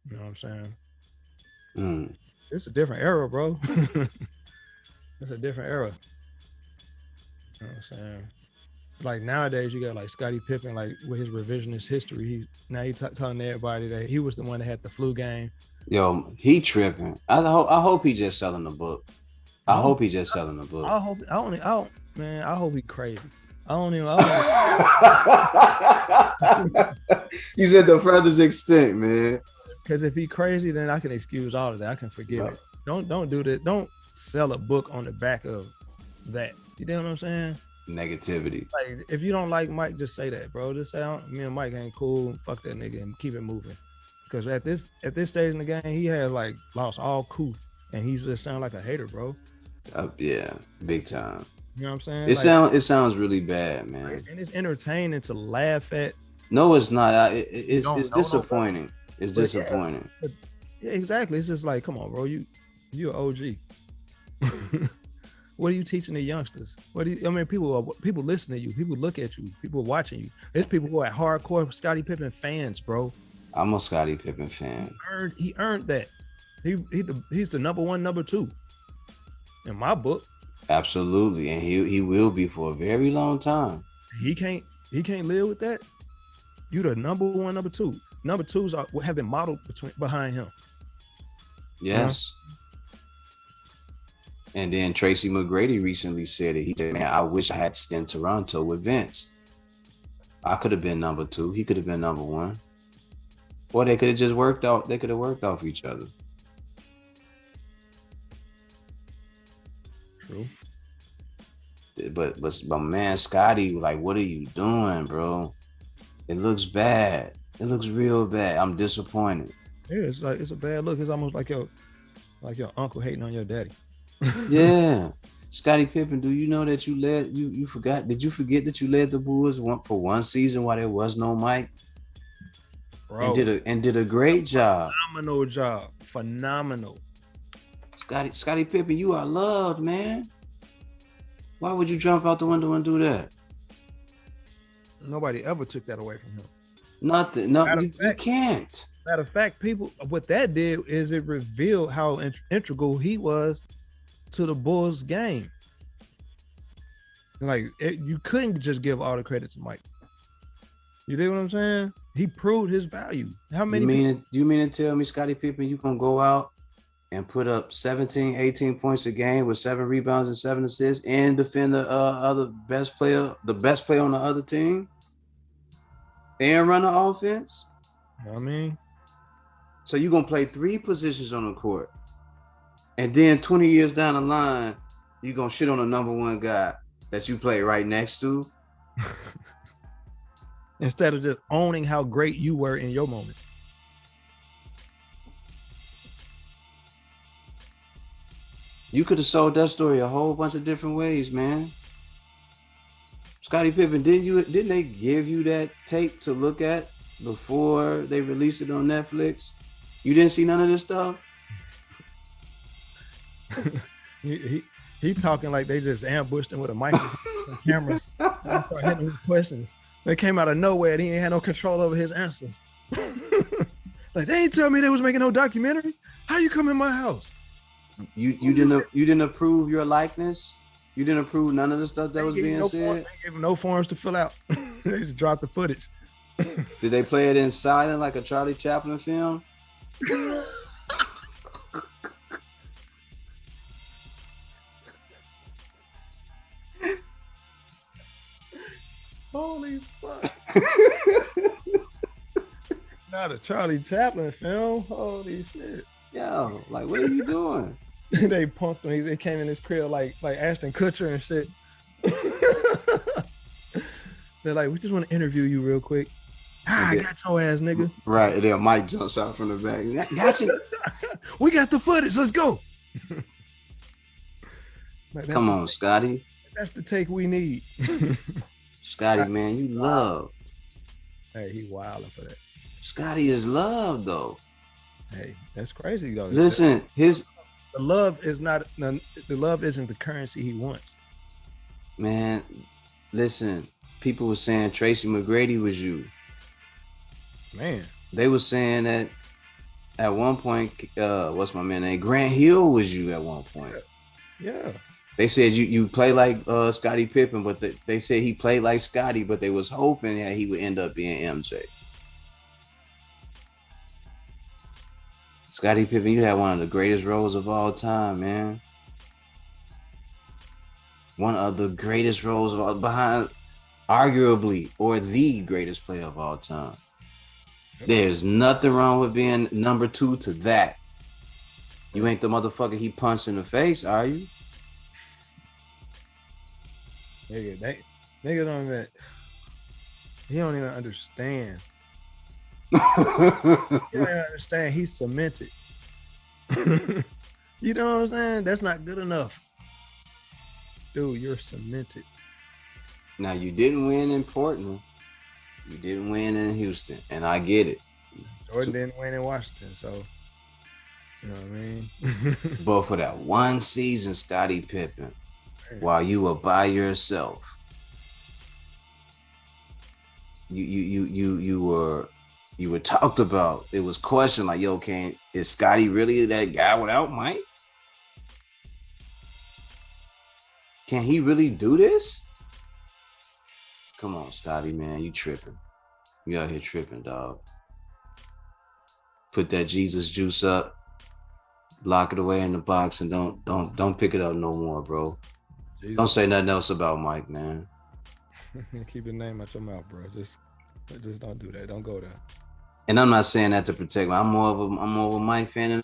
You know what I'm saying? Mm. It's a different era, bro. It's a different era. You know what I'm saying? Like nowadays, you got like Scottie Pippen, like with his revisionist history. He telling everybody that he was the one that had the flu game. Yo, he tripping. I hope he just selling the book. I I hope, hope he just selling the book. I hope, I don't, man. I hope he crazy. I don't even. You said the furthest extent, man. Because if he crazy, then I can excuse all of that. I can forgive Yep. it. Don't do that. Don't sell a book on the back of that. You know what I'm saying? Negativity. Like if you don't like Mike, just say that, bro. Just say me and Mike ain't cool. Fuck that nigga and keep it moving. Because at this stage in the game, he had like lost all couth, and he's just sound like a hater, bro. Yeah, big time. You know what I'm saying? It sounds really bad, man. And it's entertaining to laugh at. No, it's not. You It's don't it's know no better. disappointing. It's But yeah, disappointing. but yeah, exactly. It's just like, come on, bro. You're an OG. What are you teaching the youngsters? I mean, people listen to you, people look at you, people watching you. There's people who are hardcore Scottie Pippen fans, bro. I'm a Scottie Pippen fan. He earned that. He's the number one, number two in my book. Absolutely, and he will be for a very long time. He can't he can't live with that. You the number one, number two. Number twos have been modeled behind him. You know, Yes. And then Tracy McGrady recently said it. He said, "Man, I wish I had stayed in Toronto with Vince. I could have been number two. He could have been number one, or they could have just worked out. They could have worked off each other." true. But man, Scotty, like, what are you doing, bro? It looks bad. It looks real bad. I'm disappointed. Yeah, it's a bad look. It's almost like your uncle hating on your daddy. Yeah. Scottie Pippen, do you know that you forgot? Did you forget that you led the Bulls for one season while there was no Mike and Bro, did a great job? phenomenal job. Phenomenal. Scottie Pippen, you are loved, man. Why would you jump out the window and do that? Nobody ever took that away from him. Nothing. No, Matter of you fact, can't. matter of fact, people, what that did is it revealed how integral he was to the Bulls game. Like you couldn't just give all the credit to Mike. You dig what I'm saying? He proved his value. How You many mean people? it? You mean to tell me, Scottie Pippen, you gonna go out and put up 17, 18 points a game with 7 rebounds and 7 assists and defend the best player on the other team, and run the offense? You know what I mean, So you're gonna play 3 positions on the court, and then 20 years down the line, you're gonna shit on the number one guy that you play right next to. instead of just owning how great you were in your moment. You could have sold that story a whole bunch of different ways, man. Scottie Pippen, didn't they give you that tape to look at before they released it on Netflix? You didn't see none of this stuff? he talking like they just ambushed him with a microphone and cameras and start hitting him with questions. They came out of nowhere and he ain't had no control over his answers. Like they ain't tell me they was making no documentary. How you come in my house? You didn't approve your likeness? You didn't approve none of the stuff that was being said? They gave him no forms to fill out. They just dropped the footage. Did they play it in silent like a Charlie Chaplin film? Holy fuck. Not a Charlie Chaplin film. Holy shit. Yo, like, what are you doing? They punked him. They came in his crib like Ashton Kutcher and shit. They're like, we just want to interview you real quick. I got your ass, nigga. Right, and then Mike jumps out from the back. Gotcha. We got the footage. Let's go. Like, Come on, Scotty. That's the take we need. Scotty, man, you love. Hey, he wilding for that. Scotty is loved, though. Hey, that's crazy though. Listen, the love is not the love isn't the currency he wants. Man, listen. People were saying Tracy McGrady was you. Man, They were saying that At one point, what's my man name? Grant Hill was you at one point. Yeah. They said you play like Scottie Pippen, but they said he played like Scottie, but they was hoping that he would end up being MJ. Scottie Pippen, you had one of the greatest roles of all time, man. One of the greatest roles of all, behind, arguably, or the greatest player of all time. There's nothing wrong with being number 2 to that. You ain't the motherfucker he punched in the face, are you? Nigga don't even. He don't even understand. He don't even understand. He's cemented. You know what I'm saying? That's not good enough. Dude, you're cemented. Now, you didn't win in Portland. You didn't win in Houston, and I get it. Jordan didn't win in Washington, so you know what I mean? But for that one season, Scottie Pippen, while you were by yourself, you were talked about. It was questioned like, yo, is Scottie really that guy without Mike? Can he really do this? Come on, Scottie, man, you tripping. You out here tripping, dog. Put that Jesus juice up, lock it away in the box, and don't pick it up no more, bro. Jesus. Don't say nothing else about Mike, man. Keep the name out your mouth, bro. Just don't do that. Don't go there. And I'm not saying that to protect me. I'm more of a Mike fan than